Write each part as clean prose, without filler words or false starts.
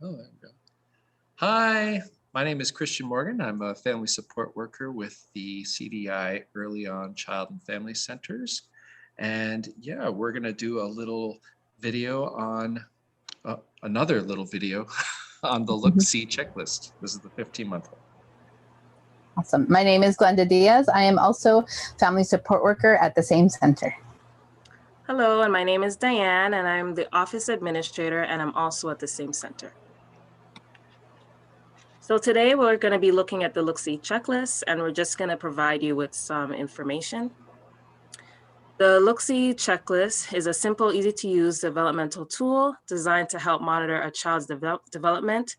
Oh, there we go. Hi, my name is Christian Morgan. I'm a family support worker with the CDI EarlyON Child and Family Centers. And yeah, we're going to do a little video on another little video on the Looksee checklist. This is the 15-month one. Awesome. My name is Glenda Diaz. I am also family support worker at the same center. Hello, and my name is Diane, and I'm the office administrator, and I'm also at the same center. So today we're going to be looking at the Looksee checklist, and we're just going to provide you with some information. The Looksee checklist is a simple, easy-to-use developmental tool designed to help monitor a child's development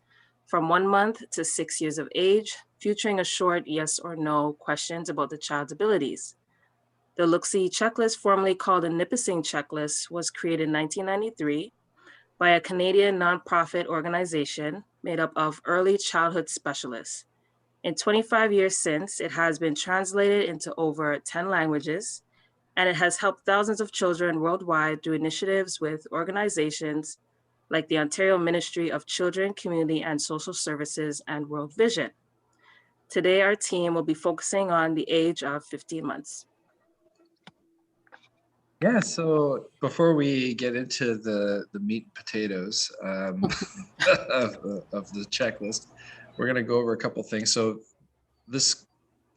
from 1 month to 6 years of age, featuring a short yes or no questions about the child's abilities. The Looksee checklist, formerly called the Nipissing checklist, was created in 1993 by a Canadian nonprofit organization made up of early childhood specialists. In 25 years since, it has been translated into over 10 languages, and it has helped thousands of children worldwide through initiatives with organizations like the Ontario Ministry of Children, Community and Social Services and World Vision. Today, our team will be focusing on the age of 15 months. Yeah, so before we get into the meat and potatoes of the checklist, we're going to go over a couple things. So this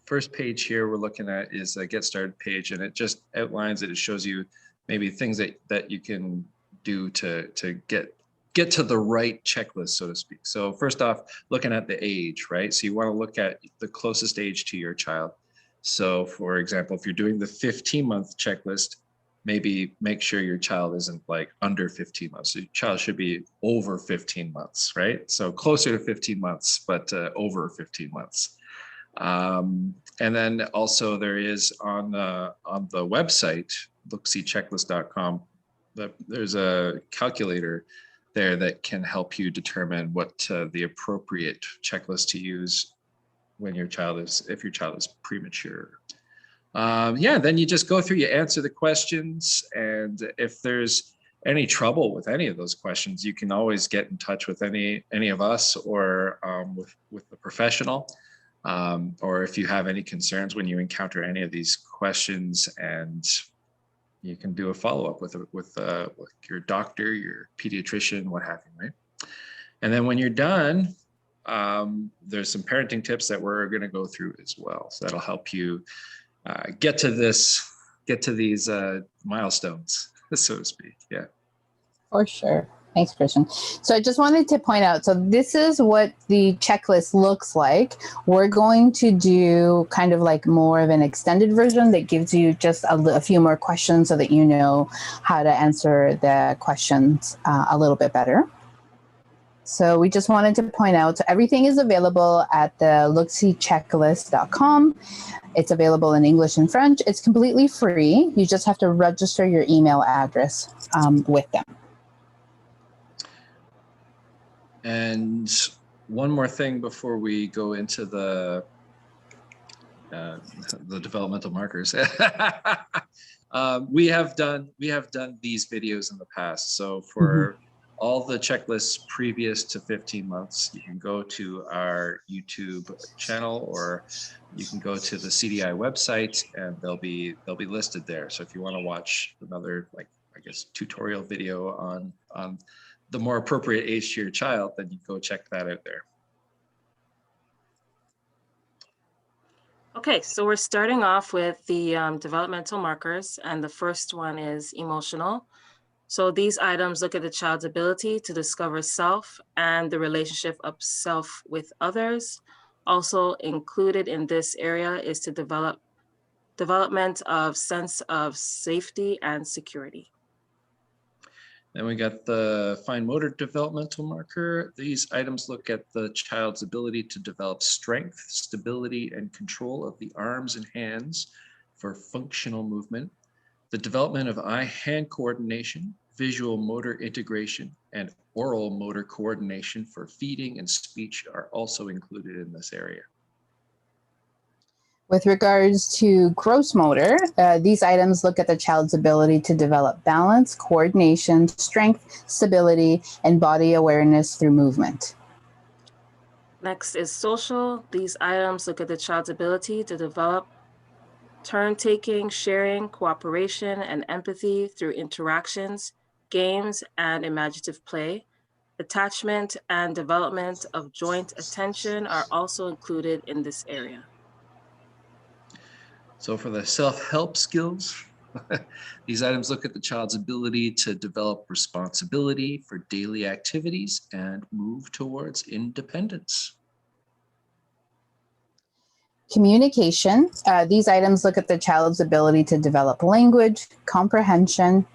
first page here we're looking at is a get started page, and it just outlines it. It shows you maybe things that you can do to get to the right checklist, so to speak. So first off, looking at the age, right? So you want to look at the closest age to your child. So for example, if you're doing the 15-month checklist, maybe make sure your child isn't like under 15 months. So your child should be over 15 months, right? So closer to 15 months, but over 15 months. And then also there is on the website, lookseechecklist.com, there's a calculator there that can help you determine what the appropriate checklist to use when if your child is premature. Yeah, then you just go through, you answer the questions, and if there's any trouble with any of those questions, you can always get in touch with any of us or with the professional. Or if you have any concerns when you encounter any of these questions, and you can do a follow-up with your doctor, your pediatrician, what have you, right? And then when you're done, there's some parenting tips that we're going to go through as well. So that'll help you get to these milestones, so to speak. Yeah. For sure. Thanks, Christian. So I just wanted to point out, so this is what the checklist looks like. We're going to do kind of like more of an extended version that gives you just a few more questions so that you know how to answer the questions a little bit better. So we just wanted to point out, so everything is available at the lookseechecklist.com. It's available in English and French. It's completely free. You just have to register your email address with them. And one more thing before we go into the developmental markers. We have done these videos in the past. So for all the checklists previous to 15 months, you can go to our YouTube channel, or you can go to the CDI website, and they'll be listed there. So if you want to watch another, like, I guess, tutorial video on the more appropriate age to your child, then you go check that out there. Okay, so we're starting off with the developmental markers, and the first one is emotional. So these items look at the child's ability to discover self and the relationship of self with others. Also included in this area is to development of sense of safety and security. Then we got the fine motor developmental marker. These items look at the child's ability to develop strength, stability, and control of the arms and hands for functional movement. The development of eye-hand coordination, visual motor integration, and oral motor coordination for feeding and speech are also included in this area. With regards to gross motor, these items look at the child's ability to develop balance, coordination, strength, stability, and body awareness through movement. Next is social. These items look at the child's ability to develop turn-taking, sharing, cooperation, and empathy through interactions, games, and imaginative play. Attachment and development of joint attention are also included in this area. So for the self-help skills, these items look at the child's ability to develop responsibility for daily activities and move towards independence. Communication. These items look at the child's ability to develop language, comprehension,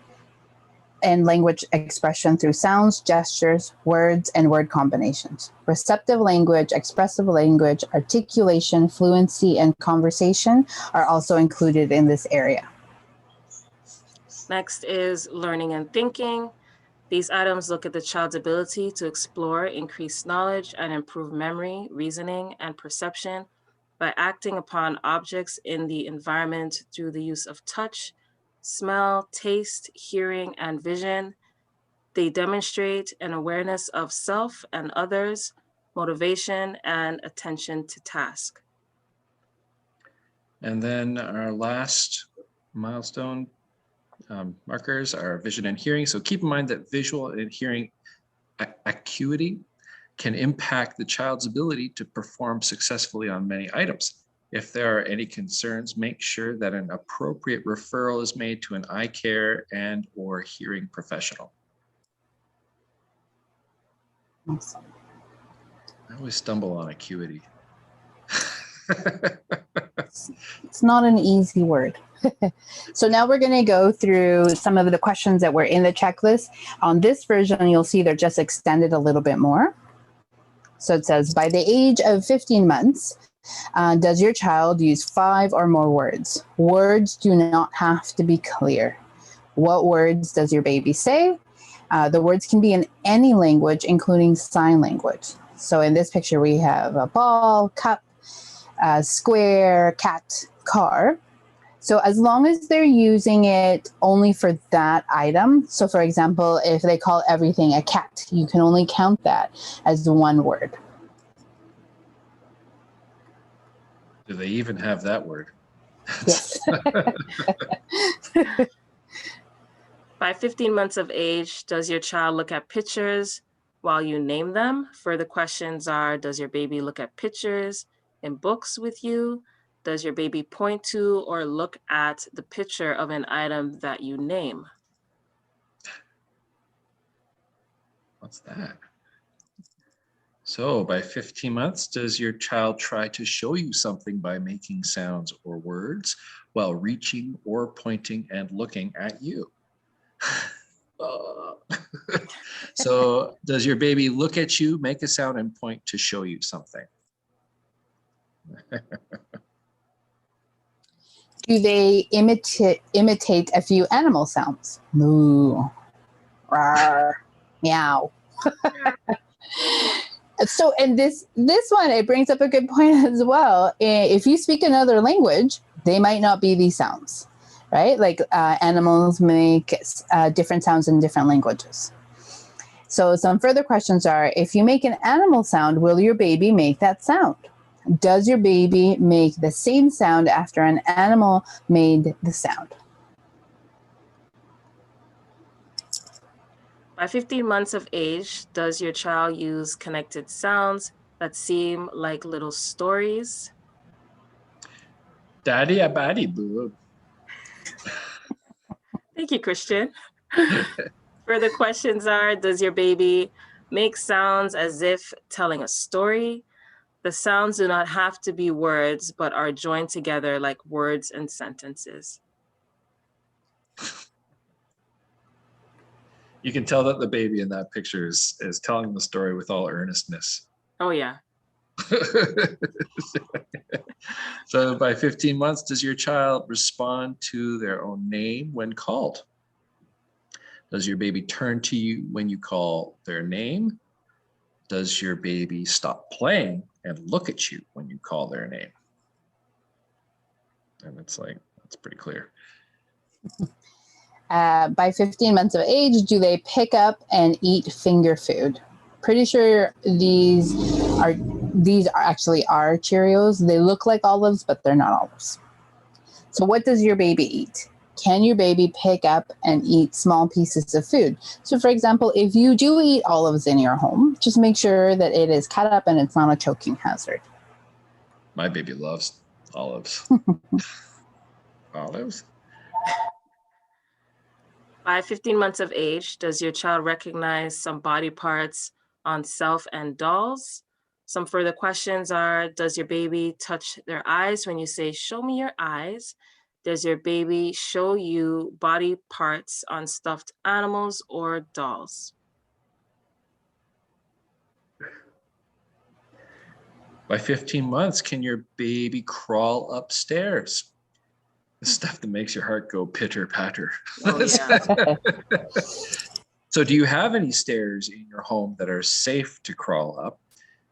and language expression through sounds, gestures, words, and word combinations. Receptive language, expressive language, articulation, fluency, and conversation are also included in this area. Next is learning and thinking. These items look at the child's ability to explore, increase knowledge, and improve memory, reasoning, and perception by acting upon objects in the environment through the use of touch, smell, taste, hearing, and vision. They demonstrate an awareness of self and others, motivation, and attention to task. And then our last milestone markers are vision and hearing. So keep in mind that visual and hearing acuity can impact the child's ability to perform successfully on many items. If there are any concerns, make sure that an appropriate referral is made to an eye care and/or hearing professional. Awesome. I always stumble on acuity. It's not an easy word. So now we're going to go through some of the questions that were in the checklist. On this version, you'll see they're just extended a little bit more. So it says, by the age of 15 months, does your child use 5 or more words? Words do not have to be clear. What words does your baby say? The words can be in any language, including sign language. So in this picture, we have a ball, cup, square, cat, car. So as long as they're using it only for that item, so for example, if they call everything a cat, you can only count that as one word. Do they even have that word? Yes. By 15 months of age, does your child look at pictures while you name them? Further questions are, does your baby look at pictures in books with you? Does your baby point to or look at the picture of an item that you name? What's that? So by 15 months, does your child try to show you something by making sounds or words while reaching or pointing and looking at you? So does your baby look at you, make a sound, and point to show you something? Do they imitate a few animal sounds? Moo, rawr, meow. So, and this one, it brings up a good point as well. If you speak another language, they might not be these sounds, right? Like animals make different sounds in different languages. So some further questions are, if you make an animal sound, will your baby make that sound? Does your baby make the same sound after an animal made the sound? By 15 months of age, does your child use connected sounds that seem like little stories? Daddy a baddie boo. Thank you, Christian. Further questions are, does your baby make sounds as if telling a story? The sounds do not have to be words, but are joined together like words and sentences. You can tell that the baby in that picture is telling the story with all earnestness. Oh, yeah. So by 15 months, does your child respond to their own name when called? Does your baby turn to you when you call their name? Does your baby stop playing and look at you when you call their name? And it's like, it's pretty clear. By 15 months of age, do they pick up and eat finger food? Pretty sure these are actually are Cheerios. They look like olives, but they're not olives. So what does your baby eat? Can your baby pick up and eat small pieces of food? So for example, if you do eat olives in your home, just make sure that it is cut up and it's not a choking hazard. My baby loves olives. Olives? By 15 months of age, does your child recognize some body parts on self and dolls? Some further questions are, does your baby touch their eyes when you say, show me your eyes? Does your baby show you body parts on stuffed animals or dolls? By 15 months, can your baby crawl upstairs? The stuff that makes your heart go pitter patter. Oh, yeah. So do you have any stairs in your home that are safe to crawl up?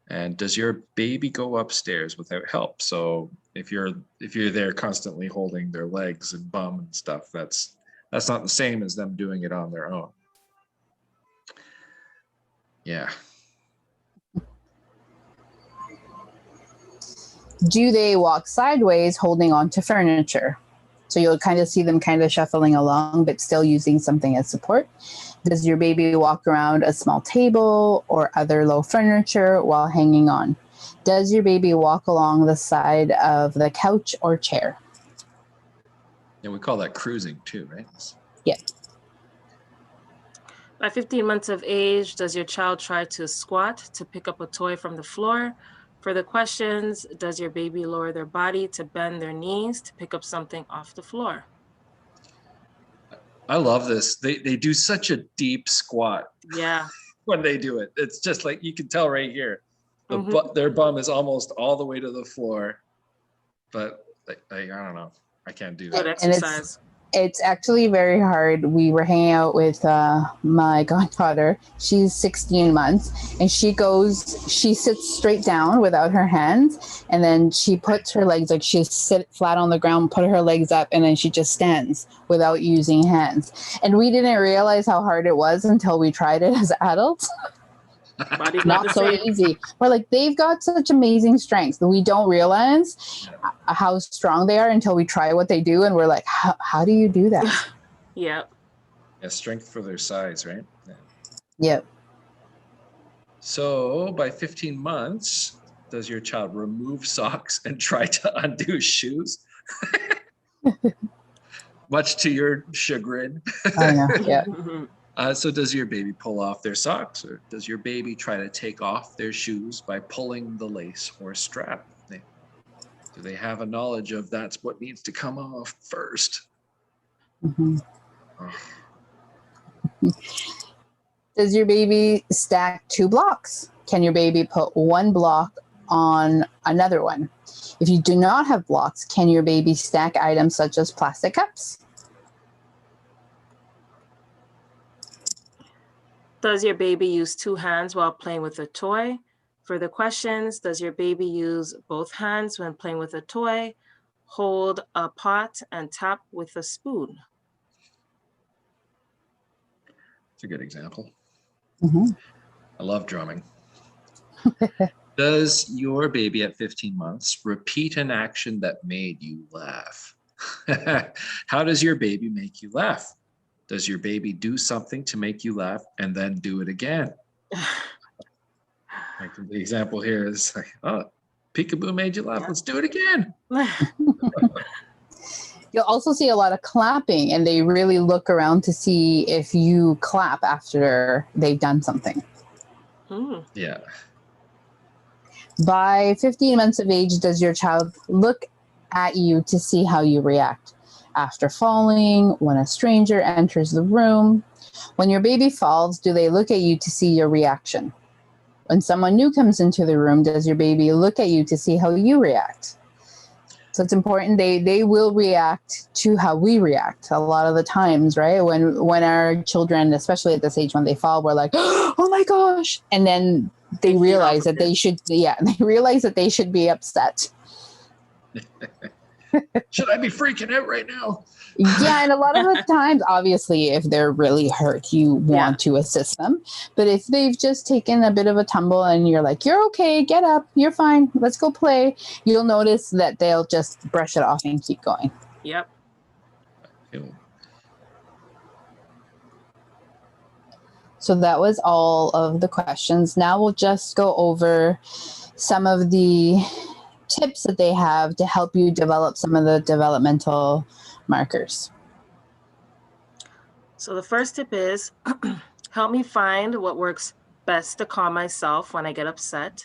And does your baby go upstairs without help? So if you're there constantly holding their legs and bum and stuff, that's not the same as them doing it on their own. Yeah. Do they walk sideways holding on to furniture? So you'll kind of see them kind of shuffling along, but still using something as support. Does your baby walk around a small table or other low furniture while hanging on? Does your baby walk along the side of the couch or chair? Yeah, we call that cruising too, right? Yeah. By 15 months of age, does your child try to squat to pick up a toy from the floor? For the questions, does your baby lower their body to bend their knees to pick up something off the floor? I love this. They do such a deep squat. Yeah. When they do it. It's just like, you can tell right here, their bum is almost all the way to the floor, but I don't know. I can't do that. Good exercise. It's actually very hard. We were hanging out with my goddaughter. She's 16 months, and she sits straight down without her hands, and then she puts her legs, like she sit flat on the ground, put her legs up, and then she just stands without using hands. And we didn't realize how hard it was until we tried it as adults. Not so easy. We're like, they've got such amazing strength that we don't realize how strong they are until we try what they do, and we're like, how do you do that? Yeah. Strength for their size, right? Yeah. Yep. So by 15 months, does your child remove socks and try to undo shoes? Much to your chagrin. I know. Yeah. So does your baby pull off their socks, or does your baby try to take off their shoes by pulling the lace or strap? Do they have a knowledge of that's what needs to come off first? Mm-hmm. Does your baby stack 2 blocks? Can your baby put 1 block on another one? If you do not have blocks, can your baby stack items such as plastic cups? Does your baby use 2 hands while playing with a toy? For the questions, does your baby use both hands when playing with a toy, hold a pot, and tap with a spoon? It's a good example. Mm-hmm. I love drumming. Does your baby at 15 months repeat an action that made you laugh? How does your baby make you laugh? Does your baby do something to make you laugh and then do it again? Like the example here is like, oh, peekaboo made you laugh. Let's do it again. You'll also see a lot of clapping, and they really look around to see if you clap after they've done something. Yeah. By 15 months of age, does your child look at you to see how you react? After falling, when a stranger enters the room, when your baby falls, do they look at you to see your reaction? When someone new comes into the room, does your baby look at you to see how you react? So it's important. They will react to how we react a lot of the times, right? When our children, especially at this age, when they fall, we're like, oh my gosh. And then they realize that they should be upset. Should I be freaking out right now? Yeah, and a lot of the times, obviously, if they're really hurt, you want to assist them. But if they've just taken a bit of a tumble and you're like, you're okay, get up, you're fine, let's go play, you'll notice that they'll just brush it off and keep going. Yep. So that was all of the questions. Now we'll just go over some of the tips that they have to help you develop some of the developmental markers. So the first tip is help me find what works best to calm myself when I get upset.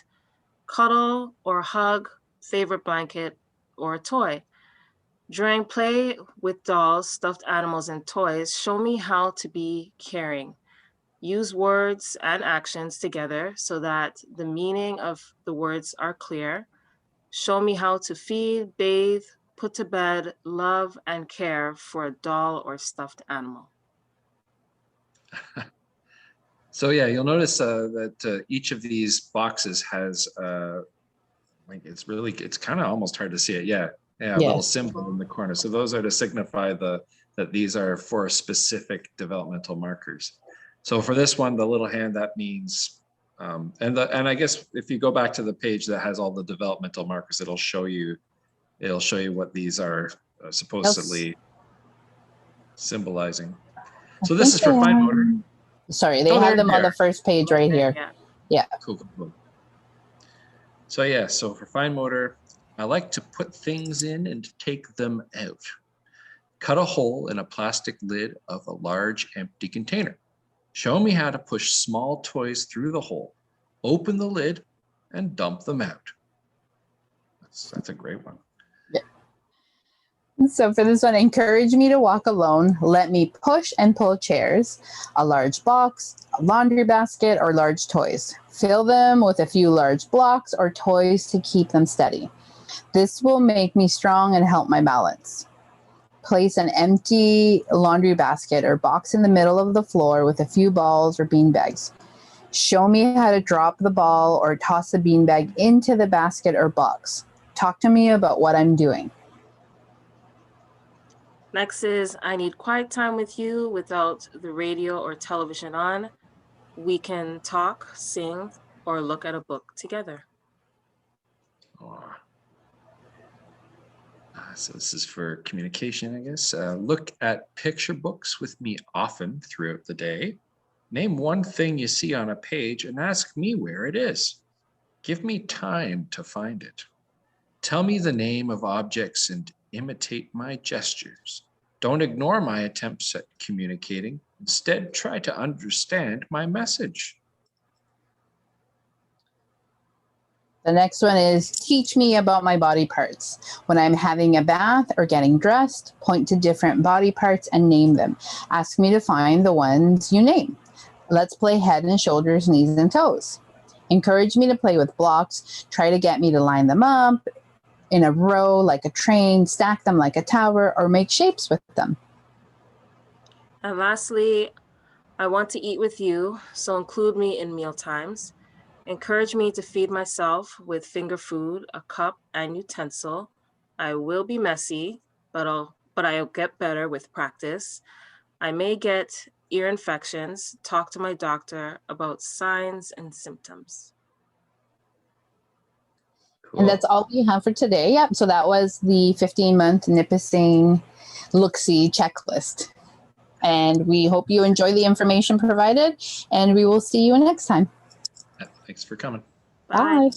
Cuddle or hug, favorite blanket, or a toy. During play with dolls, stuffed animals, and toys, show me how to be caring. Use words and actions together so that the meaning of the words are clear. Show me how to feed, bathe, put to bed, love, and care for a doll or stuffed animal. So yeah, you'll notice that each of these boxes has like it's kind of almost hard to see it. Yeah, a little symbol in the corner. So those are to signify that these are for specific developmental markers. So for this one, the little hand, that means, and I guess if you go back to the page that has all the developmental markers, it'll show you what these are supposedly symbolizing. So this is for fine motor. Sorry, they have them on the first page right here. Yeah. Cool. So yeah, so for fine motor, I like to put things in and take them out. Cut a hole in a plastic lid of a large empty container. Show me how to push small toys through the hole, open the lid, and dump them out. That's a great one. Yeah. So for this one, encourage me to walk alone. Let me push and pull chairs, a large box, a laundry basket, or large toys. Fill them with a few large blocks or toys to keep them steady. This will make me strong and help my balance. Place an empty laundry basket or box in the middle of the floor with a few balls or bean bags. Show me how to drop the ball or toss the beanbag into the basket or box. Talk to me about what I'm doing. Next is, I need quiet time with you without the radio or television on. We can talk, sing, or look at a book together. So this is for communication, I guess. Look at picture books with me often throughout the day. Name one thing you see on a page and ask me where it is. Give me time to find it. Tell me the name of objects and imitate my gestures. Don't ignore my attempts at communicating. Instead, try to understand my message. The next one is teach me about my body parts. When I'm having a bath or getting dressed, point to different body parts and name them. Ask me to find the ones you name. Let's play head and shoulders, knees and toes. Encourage me to play with blocks. Try to get me to line them up in a row like a train, stack them like a tower, or make shapes with them. And lastly, I want to eat with you, so include me in meal times. Encourage me to feed myself with finger food, a cup, and utensil. I will be messy, but I'll get better with practice. I may get ear infections. Talk to my doctor about signs and symptoms. Cool. And that's all we have for today. Yep. So that was the 15-month Nipissing Looksee checklist. And we hope you enjoy the information provided, and we will see you next time. Thanks for coming. Bye. Bye.